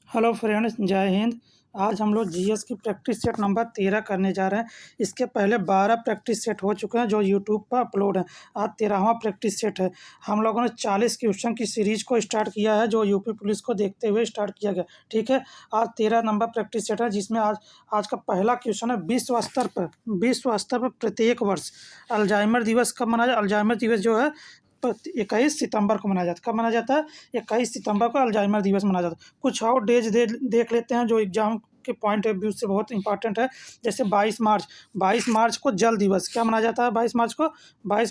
Hello friends, जय हिंद। आज हम लोग जीएस की प्रैक्टिस सेट नंबर 13 करने जा रहे हैं। इसके पहले 12 प्रैक्टिस सेट हो चुके हैं जो यूट्यूब पर अपलोड है। आज 13वां प्रैक्टिस सेट है। हम लोगों ने 40 क्वेश्चन की सीरीज को स्टार्ट किया है जो यूपी पुलिस को देखते हुए स्टार्ट किया गया। ठीक है, आज 13 नंबर प्रैक्टिस सेट है जिसमें आज का पहला क्वेश्चन है विश्व स्तर पर प्रत्येक वर्ष अल्जाइमर दिवस कब मनाया जाए। अल्जाइमर दिवस जो है 21 सितंबर को मनाया जाता है। कब मनाया जाता है? 21 सितंबर को अल्जाइमर दिवस मनाया जाता है। कुछ और डेज देख लेते हैं जो एग्जाम के पॉइंट ऑफ व्यू से बहुत इंपॉर्टेंट है। जैसे 22 मार्च को जल दिवस क्या मनाया जाता है? 22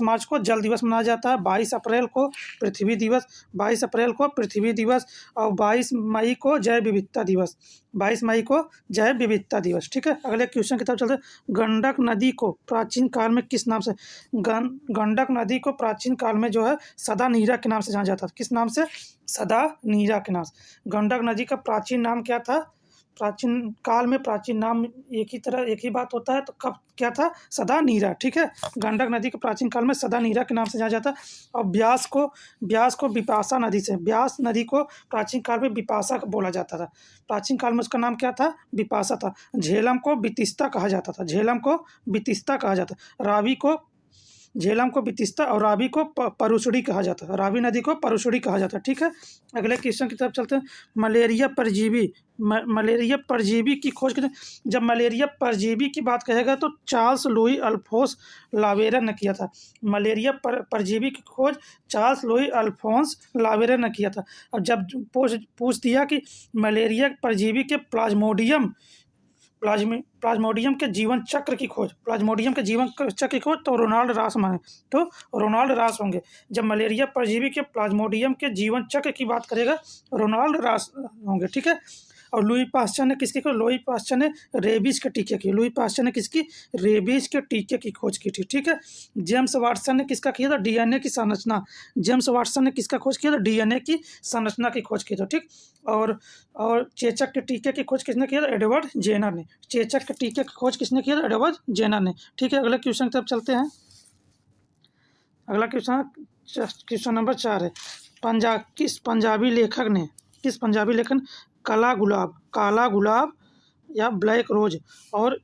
मार्च को जल दिवस मनाया जाता है। 22 अप्रैल को पृथ्वी दिवस और 22 मई को जैव विविधता दिवस। 22 मई को जैव विविधता दिवस। ठीक है, अगले क्वेश्चन की तरफ चलते हैं। गंडक नदी को प्राचीन काल में किस नाम से गंडक नदी को प्राचीन काल में जो है सदा नीरा के नाम से जाना जाता था। किस नाम से? सदा नीरा के नाम से। गंडक नदी का प्राचीन नाम क्या था? प्राचीन काल में प्राचीन नाम एक ही बात होता है, तो कब क्या था? सदा नीरा। ठीक है, गंडक नदी के प्राचीन काल में सदा नीरा के नाम से जाना जाता। और ब्यास को बिपाशा नदी से, ब्यास नदी को प्राचीन काल में बिपाशा बोला जाता था। प्राचीन काल में उसका नाम क्या था? बिपाशा था। झेलम को बितिस्ता कहा जाता था। झेलम को बितिस्ता कहा जाता। झेलम को बितिस्ता और रावी को परुसड़ी कहा जाता है। रावी नदी को परुसड़ी कहा जाता है। ठीक है, अगले क्वेश्चन की तरफ चलते हैं। मलेरिया परजीवी की खोज की। जब मलेरिया परजीवी की बात कहेगा तो चार्ल्स लुई अल्फोंस लावेरा ने किया था। मलेरिया परजीवी की खोज चार्ल्स लुई अल्फोंस लावेरा ने किया था। अब जब पूछ दिया कि मलेरिया परजीवी के प्लाज्मोडियम के जीवन चक्र की खोज तो रोनाल्ड रास होंगे। जब मलेरिया परजीवी के प्लाज्मोडियम के जीवन चक्र की बात करेगा रोनाल्ड रास होंगे। ठीक है, और लुई पास्चर ने किसकी खोज? लुई पास्चर ने रेबीज के टीके की। लुई पास्चर ने किसकी? रेबीज के टीके की खोज की थी। ठीक है, जेम्स वाटसन ने किसका किया था? डीएनए की संरचना। जेम्स वाटसन ने किसका खोज किया था? डीएनए की संरचना की खोज की थी। ठीक, और चेचक के टीके की खोज किसने किया था? एडवर्ड जेनर ने। चेचक के टीके की खोज किसने किया था? एडवर्ड जेनर ने। ठीक है, अगले क्वेश्चन की तरफ चलते हैं। अगला क्वेश्चन नंबर 4 है। किस पंजाबी लेखन काला गुलाब या ब्लैक रोज और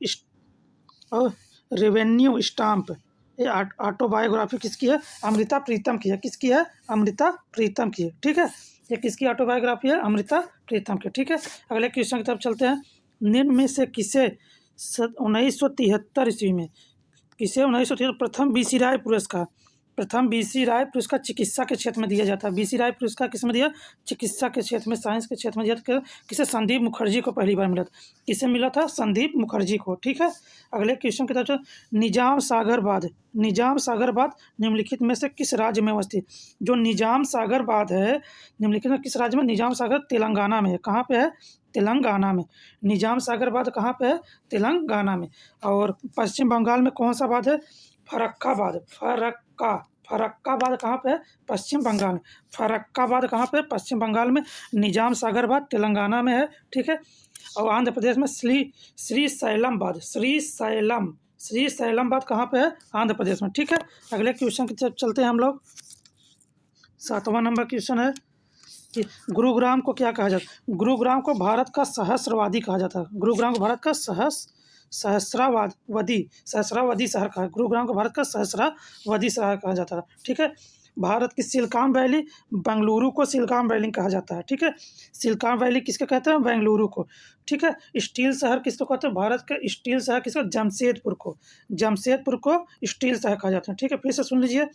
रेवेन्यू स्टाम्प ये ऑटोबायोग्राफी किसकी है? अमृता प्रीतम की है। किसकी है? अमृता प्रीतम की है। ठीक है, ये किसकी ऑटोबायोग्राफी है? अमृता प्रीतम की। ठीक है, अगले क्वेश्चन की तरफ चलते हैं। निम्न में से किसे 1973 ईस्वी में प्रथम बीसी राय पुरस्कार चिकित्सा के क्षेत्र में दिया जाता है। बीसी राय पुरस्कार किस में दिया? चिकित्सा के क्षेत्र में, साइंस के क्षेत्र में दिया। किसे? संदीप मुखर्जी को पहली बार मिला था। किसे मिला था? संदीप मुखर्जी को। ठीक है, अगले क्वेश्चन की तरफ निजाम सागर बांध निम्नलिखित में से किस राज्य में अवस्थित? जो निजाम सागर बांध है निम्नलिखित में किस राज्य में? निजाम सागर तेलंगाना में है। कहाँ पे है? तेलंगाना में। निजाम सागर बांध कहाँ पे है? तेलंगाना में। और पश्चिम बंगाल में कौन सा बांध है? फरक्काबाद कहाँ पे है? पश्चिम बंगाल में। फरक्काबाद कहाँ पे है? पश्चिम बंगाल में। निजाम सागर बांध तेलंगाना में है। ठीक है, और आंध्र प्रदेश में श्रीशैलम बांध कहाँ पे है? आंध्र प्रदेश में। ठीक है, अगले क्वेश्चन की तरफ चलते हैं हम लोग। 7वां नंबर क्वेश्चन है कि गुरुग्राम को क्या कहा जाता है? गुरुग्राम को भारत का सहस्रवादी कहा जाता है। गुरुग्राम को भारत का सहस्रावधी शहर कहा। गुरुग्राम को भारत का सहस्रावधी शहर कहा जाता है। ठीक है, भारत की सिलिकॉन वैली बेंगलुरु को सिलिकॉन वैली कहा जाता है। ठीक है, सिलिकॉन वैली किसके कहते हैं? बेंगलुरु को। ठीक है, स्टील शहर किसको कहते हैं? भारत का स्टील शहर किसको? जमशेदपुर को स्टील शहर कहा जाता है। ठीक है, फिर से सुन लीजिए।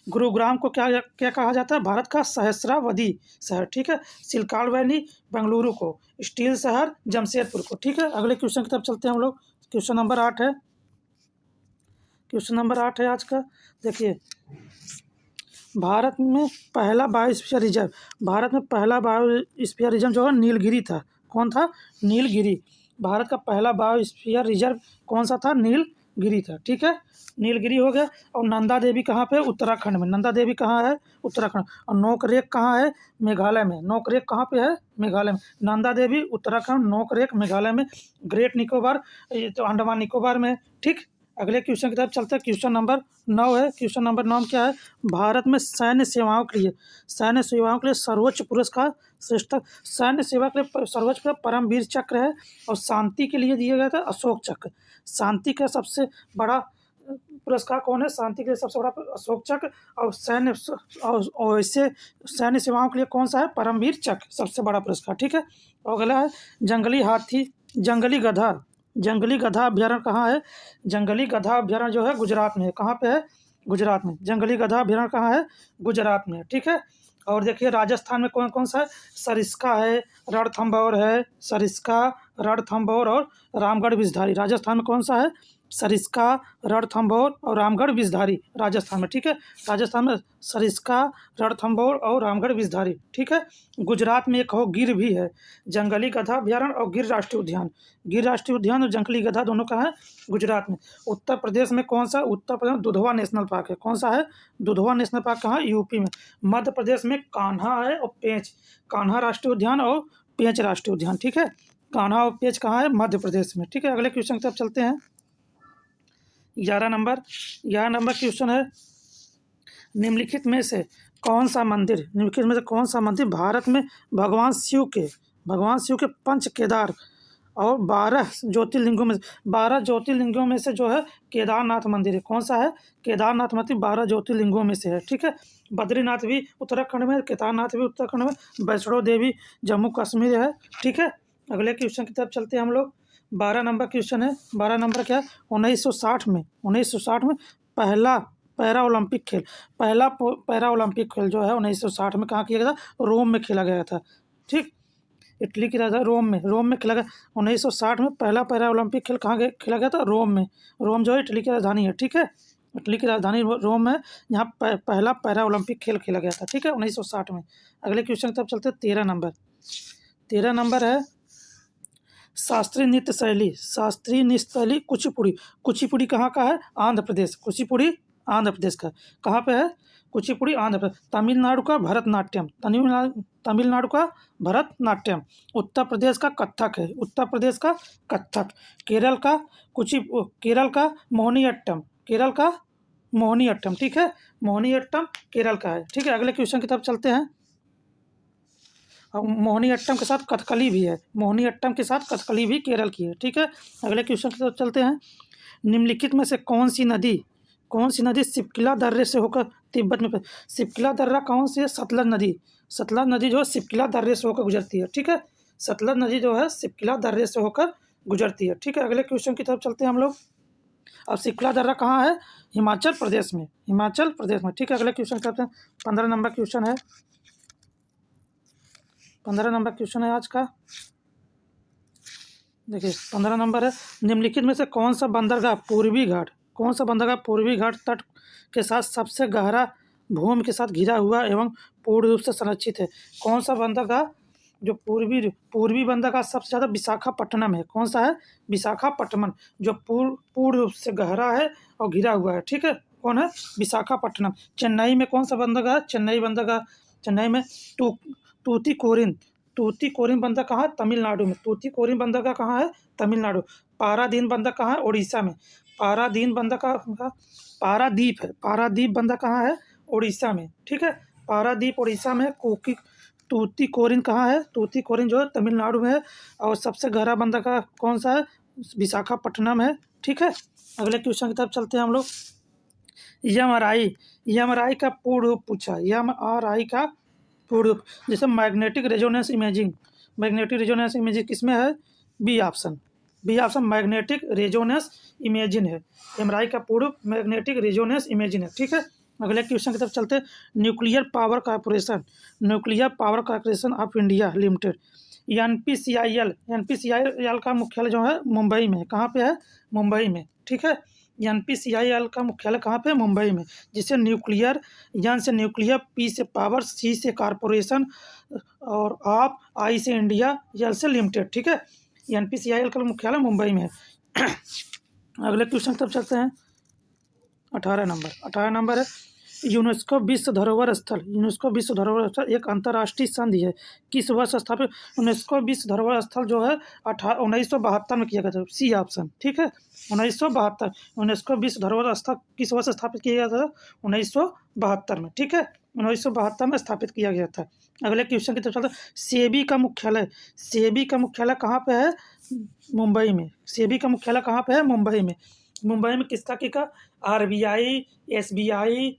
गुरुग्राम को क्या क्या कहा जाता है? भारत का सहस्रावधी शहर। ठीक है, सिलिकॉन वैली बेंगलुरु को, स्टील शहर जमशेदपुर को। ठीक है, अगले क्वेश्चन की तरफ चलते हैं हम लोग। क्वेश्चन नंबर 8 है आज का। देखिए, भारत में पहला बायोस्फीयर रिजर्व जो है नीलगिरी था। कौन था? नीलगिरी। भारत का पहला बायोस्फीयर रिजर्व कौन सा था? नीलगिरी था। ठीक है, नीलगिरी हो गया। और नंदा देवी कहाँ पे? उत्तराखंड में। नंदा देवी कहाँ है? उत्तराखंड। और नोकरेक कहाँ है? मेघालय में। नोकरेक कहाँ पे है? मेघालय में। नंदा देवी उत्तराखंड, नोकरेक मेघालय में। ग्रेट निकोबार ये तो अंडमान निकोबार में। ठीक, अगले क्वेश्चन की तरफ चलते हैं। क्वेश्चन नंबर 9 है। क्वेश्चन नंबर 9 क्या है? भारत में सैन्य सेवाओं के लिए सर्वोच्च पुरस्कार श्रेष्ठ सैन्य सेवा के लिए सर्वोच्च परमवीर चक्र है, और शांति के लिए दिया गया था अशोक चक्र। शांति का सबसे बड़ा पुरस्कार कौन है? शांति के लिए सबसे बड़ा अशोक चक्र। और और वैसे सैन्य सेवाओं के लिए कौन सा है? परमवीर चक्र सबसे बड़ा पुरस्कार, ठीक है। और अगला है जंगली हाथी जंगली गधा अभ्यारण्य कहाँ है? जंगली गधा अभ्यारण्य जो है गुजरात में है। कहाँ पे है? गुजरात में। जंगली गधा अभ्यारण्य कहाँ है? गुजरात में है, ठीक है। और देखिए राजस्थान में कौन कौन सा है? सरिस्का है, रणथंभौर है, सरिस्का, रणथंभौर और रामगढ़ विषधारी। राजस्थान में कौन सा है? सरिस्का, रणथंभौर और रामगढ़ विषधारी राजस्थान में, ठीक है। राजस्थान में सरिस्का, रणथंभौर और रामगढ़ विषधारी, ठीक है। गुजरात में एक हो गिर भी है, जंगली गधा अभ्यारण्य और गिर राष्ट्रीय उद्यान। गिर राष्ट्रीय उद्यान और जंगली गधा दोनों कहाँ है? गुजरात में। उत्तर प्रदेश में कौन सा? उत्तर प्रदेश में दुधवा नेशनल पार्क है। कौन सा है? दुधवा नेशनल पार्क कहाँ? यूपी में। मध्य प्रदेश में कान्हा है और पेंच, कान्हा राष्ट्रीय उद्यान और पेंच राष्ट्रीय उद्यान, ठीक है। कान्हा और पेंच कहाँ है? मध्य प्रदेश में, ठीक है। अगले क्वेश्चन की तरफ चलते हैं। 11 नंबर क्वेश्चन है। निम्नलिखित में से कौन सा मंदिर भारत में भगवान शिव के पंच केदार और 12 ज्योतिर्लिंगों में से जो है केदारनाथ मंदिर है। कौन सा है? केदारनाथ मंदिर 12 ज्योतिर्लिंगों में से है, ठीक है। बद्रीनाथ भी उत्तराखंड में, केदारनाथ भी उत्तराखंड में, वैष्णो देवी जम्मू कश्मीर है, ठीक है। अगले क्वेश्चन की तरफ चलते हैं हम लोग। 12 नंबर क्वेश्चन है। 12 नंबर क्या है? 1960 में पहला पैरा ओलंपिक खेल जो है 1960 में कहाँ किया गया था? रोम में खेला गया था, ठीक। इटली की राजधानी रोम में खेला गया। 1960 में पहला पैरा ओलंपिक खेल कहाँ खेला गया था? रोम में। रोम जो है इटली की राजधानी है, ठीक है। इटली की राजधानी रोम है, यहाँ पहला पैरा ओलंपिक खेल खेला गया था, ठीक है, 1960 में। अगले क्वेश्चन की तरफ चलते हैं। 13 नंबर है। शास्त्रीय नृत्य शैली कुचिपुड़ी कहाँ का है? आंध्र प्रदेश। कुचिपुड़ी आंध्र प्रदेश का। कहाँ पे है? कुचिपुड़ी आंध्र प्रदेश। तमिलनाडु का भरतनाट्यम। उत्तर प्रदेश का कथक है। केरल का मोहिनीअट्टम, ठीक है। मोहिनीअट्टम केरल का है, ठीक है। अगले क्वेश्चन की तरफ चलते हैं। और मोहिनीअट्टम के साथ कथकली भी केरल की है, ठीक है। अगले क्वेश्चन की तरफ चलते हैं। निम्नलिखित में से कौन सी नदी सिपकिला दर्रे से होकर तिब्बत में सिपकिला दर्रा कौन सी है? सतलज नदी जो है सिपकिला दर्रे से होकर गुजरती है, ठीक है। सतलज नदी जो है सिपकिला दर्रे से होकर गुजरती है, ठीक है। अगले क्वेश्चन की तरफ चलते हैं हम लोग। अब सिपकिला दर्रा कहाँ है? हिमाचल प्रदेश में, ठीक है। अगले क्वेश्चन की तरफ चलते हैं। 15 नंबर क्वेश्चन है आज का। देखिए 15 नंबर है। निम्नलिखित में से कौन सा बंदरगाह पूर्वी घाट तट के साथ सबसे गहरा भूमि के साथ घिरा हुआ एवं पूर्ण रूप से संरक्षित है? कौन सा बंदरगाह जो पूर्वी बंदरगाह सबसे ज़्यादा विशाखापट्टनम है? कौन सा है? विशाखापट्टनम, जो पूर्ण रूप से गहरा है और घिरा हुआ है, ठीक है। कौन है? विशाखापट्टनम। चेन्नई में कौन सा बंदरगाह? चेन्नई में तूतीकोरिन बंदर कहाँ है? तमिलनाडु में। तूतीकोरिन बंदरगाह कहाँ है? तमिलनाडु। पारादीप बंदर कहाँ है? उड़ीसा में। पारादीप बंदर कहाँ है? उड़ीसा में, ठीक है। पारादीप उड़ीसा में। तूतीकोरिन कहाँ है? तूतीकोरिन जो है तमिलनाडु में है। और सबसे गहरा बंदरगाह कौन सा है? विशाखापट्टनम है, ठीक है। अगले क्वेश्चन की तरफ चलते हैं हम लोग। एमआरआई का पूर्ण रूप पूछा। एमआरआई का पूर्ण रूप, जैसे मैग्नेटिक रेजोनेंस इमेजिंग किसमें है? B option magnetic resonance imaging है। एमआरआई का पूर्ण रूप मैग्नेटिक रेजोनेंस इमेजिंग है, ठीक है। अगले क्वेश्चन की तरफ चलते हैं। Nuclear power corporation of India limited, NPCIL का मुख्यालय जो है मुंबई में। कहाँ पे है? मुंबई में, ठीक है। एनपीसीआईएल का मुख्यालय कहाँ पे है? मुंबई में। जिसे न्यूक्लियर, एन से न्यूक्लियर, पी से पावर, सी से कॉर्पोरेशन और ऑफ, आई से इंडिया, एल से लिमिटेड, ठीक है। एनपीसीआईएल का मुख्यालय मुंबई में है। अगले क्वेश्चन की तरफ चलते हैं। 18 नंबर है। यूनेस्को विश्व धरोहर स्थल, यूनेस्को विश्व धरोहर स्थल एक अंतर्राष्ट्रीय संधि है, किस वर्ष स्थापित? यूनेस्को विश्व धरोहर स्थल जो है 1972 में किया गया था, सी ऑप्शन, ठीक है। 1972 यूनेस्को विश्व धरोहर स्थल किस वर्ष स्थापित किया गया था? 1972 में, ठीक है। 1972 में स्थापित किया गया था। अगले क्वेश्चन की तरफ चलते हैं। सेबी का मुख्यालय, सेबी का मुख्यालय कहाँ पे है? मुंबई में। सेबी का मुख्यालय कहाँ पे है? मुंबई में। मुंबई में किसका किसका? आरबीआई, एसबीआई,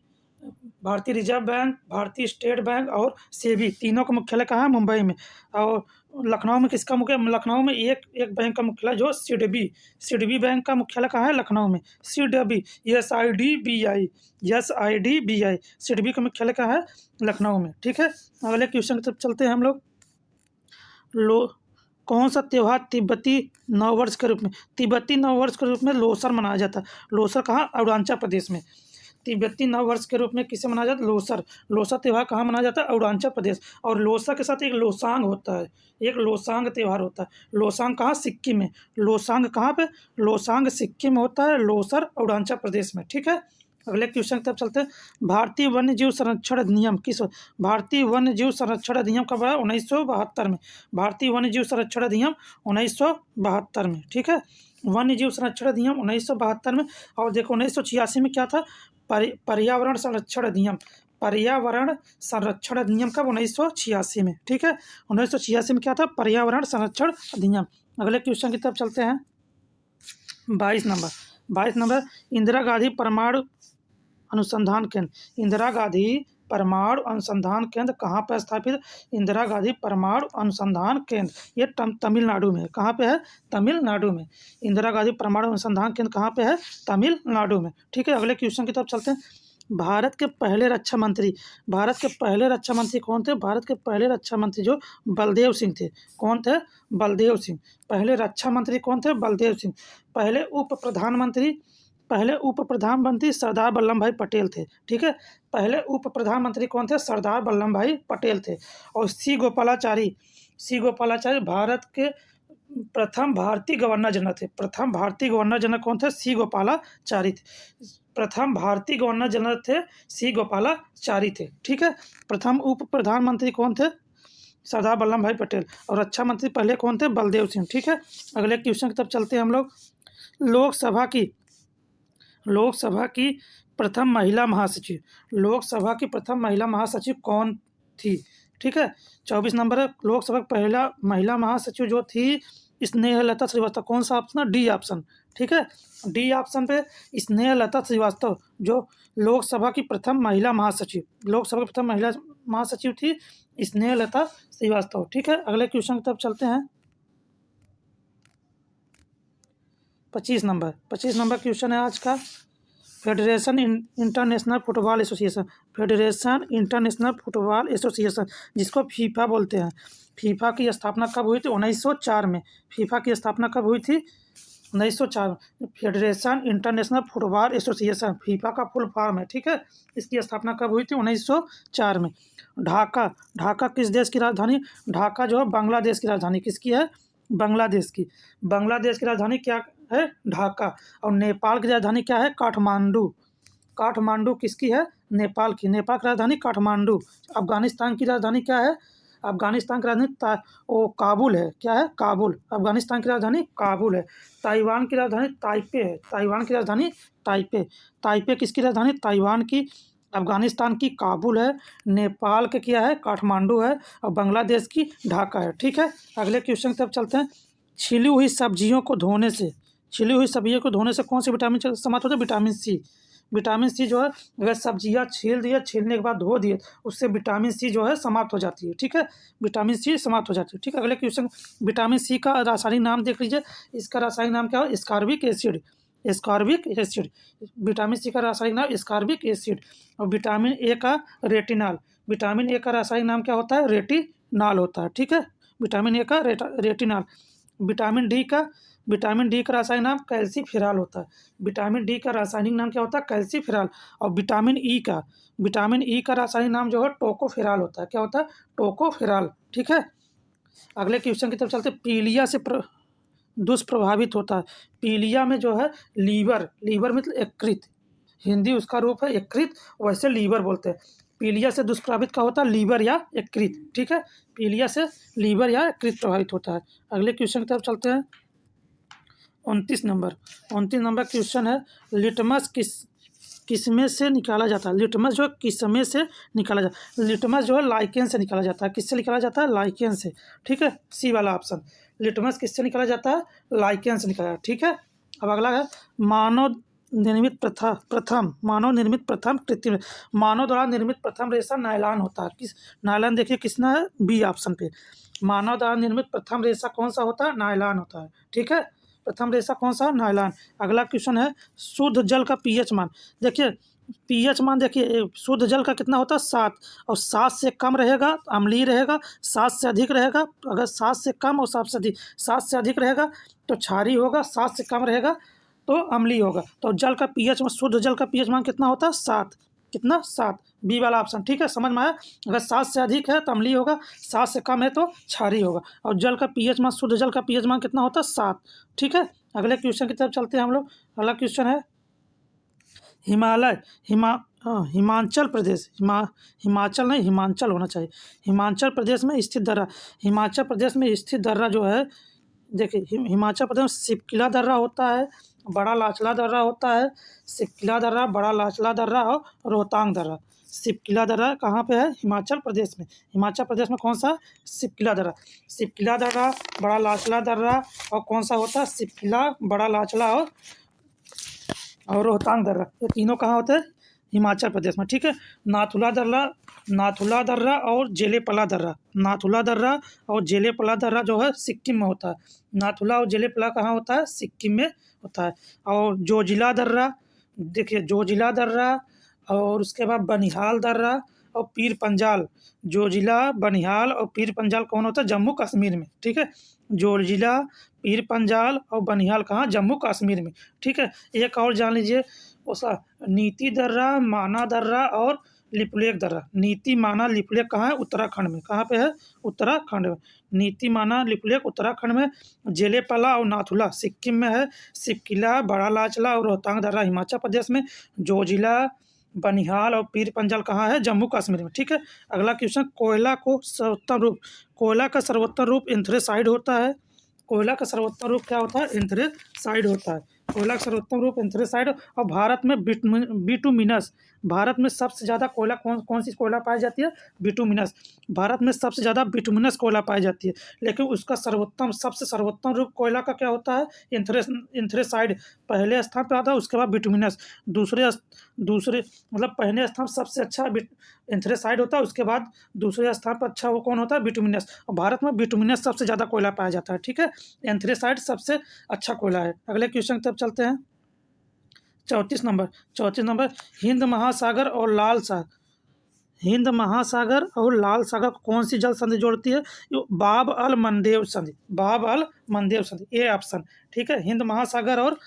भारतीय रिजर्व बैंक, भारतीय स्टेट बैंक और सेबी, तीनों का मुख्यालय कहाँ है? मुंबई में। और लखनऊ में किसका मुख्यालय? लखनऊ में एक बैंक का मुख्यालय जो सिडबी, सिडबी बैंक का मुख्यालय कहाँ है? लखनऊ में। सिडबी, SIDBI, SIDBI, सिडबी का मुख्यालय कहाँ है? लखनऊ में, ठीक है। अगले क्वेश्चन की तरफ चलते हैं हम लोग। कौन सा त्यौहार तिब्बती नववर्ष के रूप में, तिब्बती नववर्ष के रूप में लोसर मनाया जाता है? लोसर कहाँ? अरुणाचल प्रदेश में। तिब्बती नववर्ष के रूप में किसे मनाया जाता है? लोसर। लोसर त्यौहार कहाँ मनाया जाता है? अरुणाचल प्रदेश। और लोसर के साथ एक लोसांग होता है, एक लोसांग त्यौहार होता है। लोसांग कहाँ? सिक्किम में। लोसांग कहाँ पे? लोसांग सिक्किम में होता है, लोसर अरुणाचल प्रदेश में, ठीक है। अगले क्वेश्चन की तरफ चलते हैं। भारतीय वन्य जीव संरक्षण अधिनियम किस? भारतीय वन्य जीव संरक्षण अधिनियम कब आया? 1972 में। भारतीय वन्य जीव संरक्षण अधिनियम 1972 में, ठीक है। वन्य जीव संरक्षण अधिनियम 1972 में। और देखो 1986 में क्या था? पर्यावरण संरक्षण अधिनियम, पर्यावरण संरक्षण अधिनियम कब? 1986 में, ठीक है। 1986 में क्या था? पर्यावरण संरक्षण अधिनियम। अगले क्वेश्चन की तरफ चलते हैं। 22 नंबर, इंदिरा गांधी परमाणु अनुसंधान केंद्र, इंदिरा गांधी परमाणु अनुसंधान केंद्र कहाँ पर स्थापित? इंदिरा गांधी परमाणु अनुसंधान केंद्र, ये तमिलनाडु में है। कहाँ पे है? तमिलनाडु में। इंदिरा गांधी परमाणु अनुसंधान केंद्र कहाँ पे है? तमिलनाडु में, ठीक है। अगले क्वेश्चन की तरफ चलते हैं। भारत के पहले रक्षा मंत्री, भारत के पहले रक्षा मंत्री कौन थे? भारत के पहले रक्षा मंत्री जो बलदेव सिंह थे। कौन थे? बलदेव सिंह। पहले रक्षा मंत्री कौन थे? बलदेव सिंह। पहले उप प्रधानमंत्री सरदार वल्लभ भाई पटेल थे, ठीक है। पहले उप प्रधानमंत्री कौन थे? सरदार वल्लभ भाई पटेल थे। और सी गोपालाचारी भारत के प्रथम भारतीय गवर्नर जनरल थे। प्रथम भारतीय गवर्नर जनरल कौन थे? सी गोपालाचारी थे। प्रथम भारतीय गवर्नर जनरल थे सी गोपालाचारी थे, ठीक है। प्रथम उप प्रधानमंत्री कौन थे? सरदार वल्लभ भाई पटेल। और रक्षा मंत्री पहले कौन थे? बलदेव सिंह, ठीक है। अगले क्वेश्चन की तरफ चलते हैं हम लोग। लोकसभा की प्रथम महिला महासचिव, लोकसभा की प्रथम महिला महासचिव कौन थी? ठीक है। 24 नंबर है। लोकसभा की पहला महिला महासचिव जो थी स्नेहलता श्रीवास्तव। कौन सा ऑप्शन है? डी ऑप्शन, ठीक है। डी ऑप्शन पे स्नेहलता श्रीवास्तव जो लोकसभा की प्रथम महिला महासचिव, लोकसभा की प्रथम महिला महासचिव थी स्नेहलता श्रीवास्तव, ठीक है। अगले क्वेश्चन की तरफ चलते हैं। 25 नंबर क्वेश्चन है आज का। Federation international football association, federation international football association जिसको फीफा बोलते हैं, फीफा की स्थापना कब हुई थी? 1904 में। फीफा की स्थापना कब हुई थी? 1904 में। Federation international football association FIFA का फुल फॉर्म है, ठीक है। इसकी स्थापना कब हुई थी? 1904 में। ढाका किस देश की राजधानी? ढाका जो है बांग्लादेश की राजधानी। किसकी है? बांग्लादेश की। बांग्लादेश की राजधानी क्या है? ढाका। और नेपाल की राजधानी क्या है? काठमांडू। काठमांडू किसकी है? नेपाल की। नेपाल की राजधानी काठमांडू। अफगानिस्तान की राजधानी क्या है? अफगानिस्तान की राजधानी काबुल है। क्या है? काबुल। अफगानिस्तान की राजधानी काबुल है। ताइवान की राजधानी ताइपे है। ताइवान की राजधानी ताइपे। ताइपे किसकी राजधानी? ताइवान की। अफगानिस्तान की काबुल है। नेपाल के क्या है? काठमांडू है। और बांग्लादेश की ढाका है, ठीक है। अगले क्वेश्चन की तरफ चलते हैं। छिली हुई सब्जियों को धोने से कौन सी विटामिन समाप्त होता है? Vitamin C. विटामिन सी जो है अगर सब्जियां छील दिए, छीलने के बाद धो दिए, उससे विटामिन सी जो है समाप्त हो जाती है, ठीक है। विटामिन सी समाप्त हो जाती है, ठीक है। अगले क्वेश्चन, विटामिन सी का रासायनिक नाम देख लीजिए। इसका रासायनिक नाम क्या है? Ascorbic acid. Ascorbic acid. Vitamin C का रासायनिक नाम स्कॉर्बिक एसिड। और विटामिन ए का रेटिनॉल। विटामिन ए का रासायनिक नाम क्या होता है? रेटिनॉल होता है, ठीक है। विटामिन ए का रेटिनॉल। विटामिन डी का रासायनिक नाम कैल्सीफेरॉल होता है। विटामिन डी का रासायनिक नाम क्या होता है? कैल्सीफेरॉल। और विटामिन ई का रासायनिक नाम जो है टोकोफेरॉल होता है। क्या होता है? टोकोफेरॉल, ठीक है। अगले क्वेश्चन की तरफ चलते हैं। पीलिया से दुष्प्रभावित होता है। पीलिया में जो है लीवर मतलब यकृत, हिंदी उसका रूप है यकृत, वैसे लीवर बोलते हैं। पीलिया से दुष्प्रभावित क्या होता है? लीवर या यकृत, ठीक है। पीलिया से लीवर या यकृत प्रभावित होता है। अगले क्वेश्चन की तरफ चलते हैं। 29 नंबर क्वेश्चन है, लिटमस किसमें से निकाला जाता है? लिटमस जो है किसमें से निकाला जाता है? लिटमस जो है लाइकेन से निकाला जाता है। किससे निकाला जाता है? लाइकेन से, ठीक है, सी वाला ऑप्शन। लिटमस किससे निकाला जाता है? लाइकेन से निकाला, ठीक है। अब अगला है मानव निर्मित प्रथम कृत्रिम, मानव द्वारा निर्मित प्रथम रेशा नायलॉन होता है। किस नायलॉन? देखिए किसना है, बी ऑप्शन पे। मानव द्वारा निर्मित प्रथम रेशा कौन सा होता है? नायलॉन होता है, ठीक है। प्रथम रेशा कौन सा? नायलॉन। अगला क्वेश्चन है शुद्ध जल का पीएच मान। देखिए पीएच मान, देखिए शुद्ध जल का कितना होता है? 7, और 7 से कम रहेगा तो अम्लीय रहेगा, 7 से अधिक रहेगा, अगर 7 से कम और 7 से अधिक रहेगा तो क्षारीय होगा, 7 से कम रहेगा तो अम्लीय होगा। तो जल का पीएच मान, शुद्ध जल का पीएच मान कितना होता है? 7। कितना? 7, बी वाला ऑप्शन, ठीक है। समझ में आया? अगर 7 से अधिक है तो अम्लीय होगा, 7 से कम है तो क्षारीय होगा। और जल का पीएच मान, शुद्ध जल का पीएच मान कितना होता है? 7, ठीक है। अगले क्वेश्चन की तरफ चलते हैं हम लोग। अगला क्वेश्चन है हिमाचल प्रदेश, हिमाचल नहीं, हिमाचल होना चाहिए। हिमाचल प्रदेश में स्थित दर्रा, हिमाचल प्रदेश में स्थित दर्रा जो है, देखिए हिमाचल प्रदेश में सिपकिला दर्रा होता है, बड़ा लाचला दर्रा होता है, सिपकिला दर्रा, बड़ा लाचला दर्रा और रोहतांग दर्रा। सिपकिला दर्रा कहाँ पे है? हिमाचल प्रदेश में। हिमाचल प्रदेश में कौन सा? सिपकिला दर्रा। सिपकिला दर्रा, बड़ा लाचला दर्रा और कौन सा होता है? सिपकिला, बड़ा लाचला और रोहतांग दर्रा, ये तीनों कहाँ होते हैं? हिमाचल प्रदेश में, ठीक है। नाथुला दर्रा और जेलेपला दर्रा, नाथुला दर्रा और जेलेपला दर्रा जो है सिक्किम में होता है। नाथुला और जेलेपला कहाँ होता है? सिक्किम में होता है। और जोजिला दर्रा, देखिए जोजिला दर्रा और उसके बाद बनिहाल दर्रा और पीर पंजाल। जोजिला, बनिहाल और पीर पंजाल कौन होता है? जम्मू कश्मीर में, ठीक है। जोजिला, पीर पंजाल और बनिहाल कहाँ? जम्मू कश्मीर में, ठीक है। एक और जान लीजिए उसका, नीति दर्रा, माना दर्रा और लिपुलेख दर्रा। नीति, माना, लिपुलेख कहाँ है? उत्तराखंड में। कहाँ पे है? उत्तराखंड में। नीति, माना, लिपुलेख उत्तराखंड में। जेलेपला और नाथुला सिक्किम में है। सिपकिला, बड़ा लाचला और रोहतांग दर्रा हिमाचल प्रदेश में। जोजिला, बनिहाल और पीर पंजाल कहाँ है? जम्मू कश्मीर में, ठीक है। अगला क्वेश्चन, कोयला का सर्वोत्तम रूप एंथ्रेसाइड होता है। कोयला का सर्वोत्तम रूप क्या होता है? एंथ्रेसाइड होता है। कोयला का सर्वोत्तम रूप एंथ्रेसाइड। और भारत में बिटुमिनस, भारत में सबसे ज़्यादा कोयला कौन सी कोयला पाई जाती है? बिटुमिनस। भारत में सबसे ज़्यादा बिटुमिनस कोयला पाई जाती है, लेकिन उसका सबसे सर्वोत्तम रूप कोयला का क्या होता है? एंथ्रेसाइड पहले स्थान पर आता है, उसके बाद बिटुमिनस दूसरे मतलब पहले स्थान सबसे अच्छा एंथ्रेसाइड होता है, उसके बाद दूसरे स्थान पर अच्छा वो कौन होता है? बिटुमिनस। और भारत में बिटुमिनस सबसे ज़्यादा कोयला पाया जाता है, ठीक है। एंथ्रेसाइड सबसे अच्छा कोयला है। अगले क्वेश्चन की तरफ चलते हैं। 34 नंबर, हिंद महासागर और लाल सागर, हिंद महासागर और लाल सागर को कौन सी जल संधि जोड़ती है? बाब अल मंडेव संधि, बाब अल मंडेव संधि, ए ऑप्शन, ठीक है। हिंद महासागर और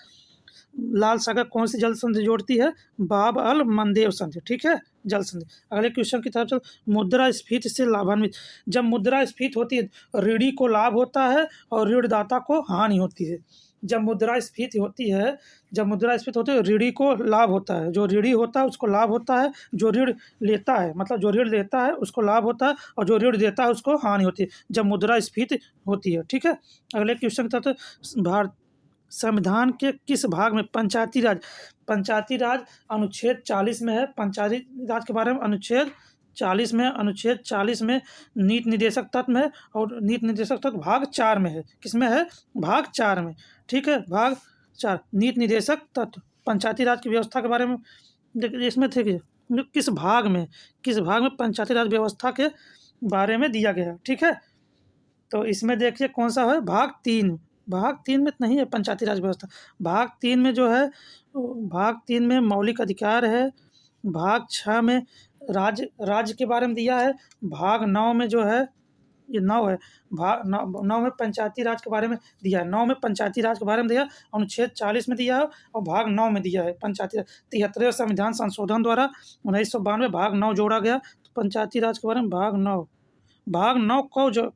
लाल सागर कौन सी जल संधि जोड़ती है? बाब अल मंडेव संधि, ठीक है, जल संधि। अगले क्वेश्चन की तरफ चल, मुद्रास्फीति से लाभान्वित, जब मुद्रास्फीति होती है ऋणी को लाभ होता है और ऋणदाता को हानि होती है। जब मुद्रास्फीति होती है, ऋणी को लाभ होता है, जो ऋणी होता है उसको लाभ होता है, जो ऋण लेता है मतलब जो ऋण लेता है उसको लाभ होता है और जो ऋण देता है उसको हानि होती है, जब मुद्रास्फीति होती है, ठीक है। अगले क्वेश्चन की तरफ, भारत संविधान के किस भाग में पंचायती राज अनुच्छेद 40 में है? पंचायती राज के बारे में अनुच्छेद 40 में नीति निर्देशक तत्व में है, और नीति निर्देशक तत्व भाग 4 में है। किसमें है? भाग 4 में, ठीक है। भाग 4 नीति निर्देशक तत्व पंचायती राज की व्यवस्था के बारे में इसमें थे कि किस भाग में पंचायती राज व्यवस्था के बारे में दिया गया है, ठीक है। तो इसमें देखिए कौन सा है? भाग 3 में नहीं है पंचायती राज व्यवस्था। भाग 3 में जो है, भाग 3 में मौलिक अधिकार है। भाग 6 में राज्य के बारे में दिया है। भाग 9 में जो है, ये 9 है, भाग 9 में पंचायती राज के बारे में दिया है। 9 में पंचायती राज के बारे में दिया, अनुच्छेद 40 में दिया है और भाग 9 में दिया है पंचायती राज। 73वें संविधान संशोधन द्वारा 1992 भाग 9 जोड़ा गया, तो पंचायती राज के बारे में भाग 9 भाग 9 को जो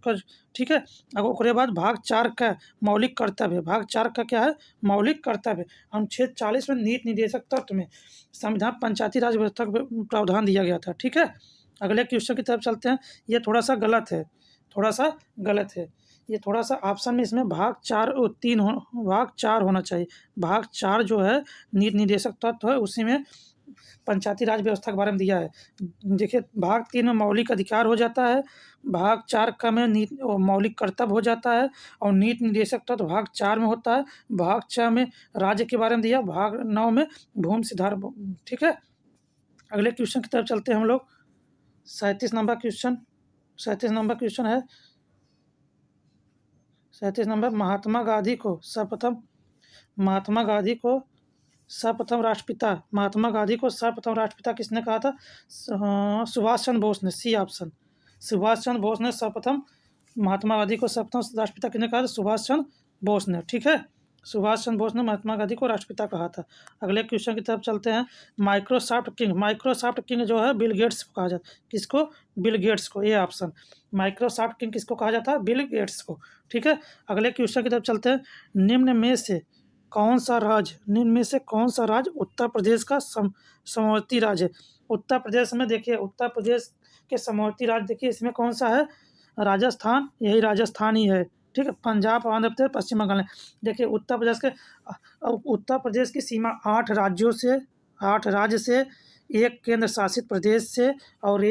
ठीक है। अब ओकरे बाद भाग 4 का मौलिक कर्तव्य, भाग 4 का क्या है, मौलिक कर्तव्य। अनुच्छेद 40 में नीति निर्देशक तत्व में संविधान पंचायती राज व्यवस्था का प्रावधान दिया गया था, ठीक है। अगले क्वेश्चन की तरफ चलते हैं। ये थोड़ा सा गलत है, थोड़ा सा गलत है। ये थोड़ा सा ऑप्शन में इसमें भाग 4 और 3 भाग 4 होना चाहिए। भाग 4 जो है नीति निर्देशक तत्व है, उसी में पंचायती राज व्यवस्था के बारे में दिया है। देखिए भाग 3 में मौलिक अधिकार हो जाता है, भाग 4 का में मौलिक कर्तव्य हो जाता है, और नीति निर्देशक तत्व भाग 4 में होता है। भाग 6 में राज्य के बारे में दिया, भाग 9 में भूमि सुधार, ठीक है। अगले क्वेश्चन की तरफ चलते हैं हम लोग। 37 नंबर क्वेश्चन, 37 नंबर क्वेश्चन है। 37 नंबर, महात्मा गांधी को सर्वप्रथम राष्ट्रपिता किसने कहा था? सुभाष चंद्र बोस ने। सी ऑप्शन, सुभाष चंद्र बोस ने सर्वप्रथम महात्मा गांधी को सर्वप्रथम राष्ट्रपिता किसने कहा था? सुभाष चंद्र बोस ने, ठीक है। सुभाष चंद्र बोस ने महात्मा गांधी को राष्ट्रपिता कहा था। अगले क्वेश्चन की तरफ चलते हैं। माइक्रोसॉफ्ट किंग जो है बिल गेट्स को कहा जाता है। किसको? बिल गेट्स को। ये ऑप्शन, माइक्रोसॉफ्ट किंग किसको कहा जाता है? बिल गेट्स को, ठीक है। अगले क्वेश्चन की तरफ चलते हैं। निम्न में से कौन सा राज्य उत्तर प्रदेश का समवर्ती राज्य है? उत्तर प्रदेश में देखिए, उत्तर प्रदेश के समवर्ती राज्य देखिए, इसमें कौन सा है? राजस्थान, यही राजस्थान ही है, ठीक है। पंजाब, आंध्र प्रदेश, पश्चिम बंगाल है। देखिए उत्तर प्रदेश की सीमा 8 राज्य से, एक केंद्र शासित प्रदेश से और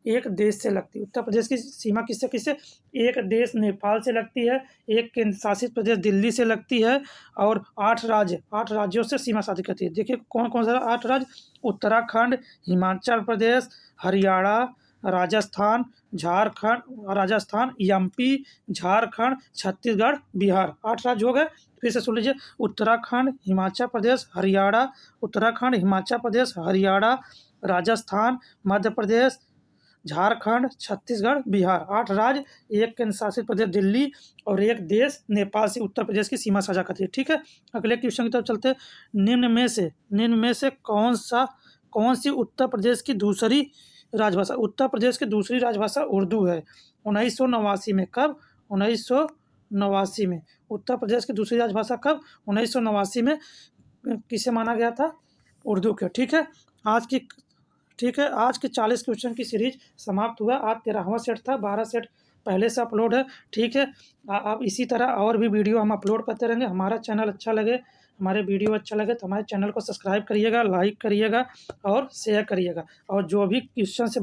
एक देश से लगती है। उत्तर प्रदेश की सीमा किससे? एक देश नेपाल से लगती है, एक केंद्र शासित प्रदेश दिल्ली से लगती है, और 8 राज्यों से सीमा साझा करती है। देखिए कौन कौन सा 8 राज्य? उत्तराखंड, हिमाचल प्रदेश, हरियाणा, राजस्थान, एमपी, झारखंड, छत्तीसगढ़, बिहार। 8 राज्य हो गए। फिर से सुन लीजिए, उत्तराखंड, हिमाचल प्रदेश, हरियाणा, राजस्थान, मध्य प्रदेश, झारखंड, छत्तीसगढ़, बिहार। 8 राज्य, एक केंद्र शासित प्रदेश दिल्ली, और एक देश नेपाल से उत्तर प्रदेश की सीमा साझा करती है, ठीक है। अगले क्वेश्चन की तरफ चलते हैं। निम्न में से कौन सी उत्तर प्रदेश की दूसरी राजभाषा? उत्तर प्रदेश की दूसरी राजभाषा उर्दू है। 1989 में। कब? 1989 में। उत्तर प्रदेश की दूसरी राजभाषा कब? 1989 में। किसे माना गया था? उर्दू के, ठीक है। आज के 40 क्वेश्चन की सीरीज समाप्त हुआ। आज 13वां सेट था, 12 सेट पहले से अपलोड है, ठीक है। अब इसी तरह और भी वीडियो हम अपलोड करते रहेंगे। हमारा चैनल अच्छा लगे, हमारे वीडियो अच्छा लगे तो हमारे चैनल को सब्सक्राइब करिएगा, लाइक करिएगा और शेयर करिएगा। और जो भी क्वेश्चन से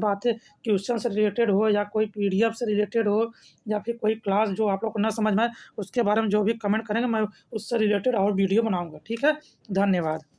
रिलेटेड हो, या कोई PDF से रिलेटेड हो, या फिर कोई क्लास जो आप लोग को ना समझ में आए, उसके बारे में जो भी कमेंट करेंगे, मैं उससे रिलेटेड और वीडियो बनाऊँगा, ठीक है। धन्यवाद।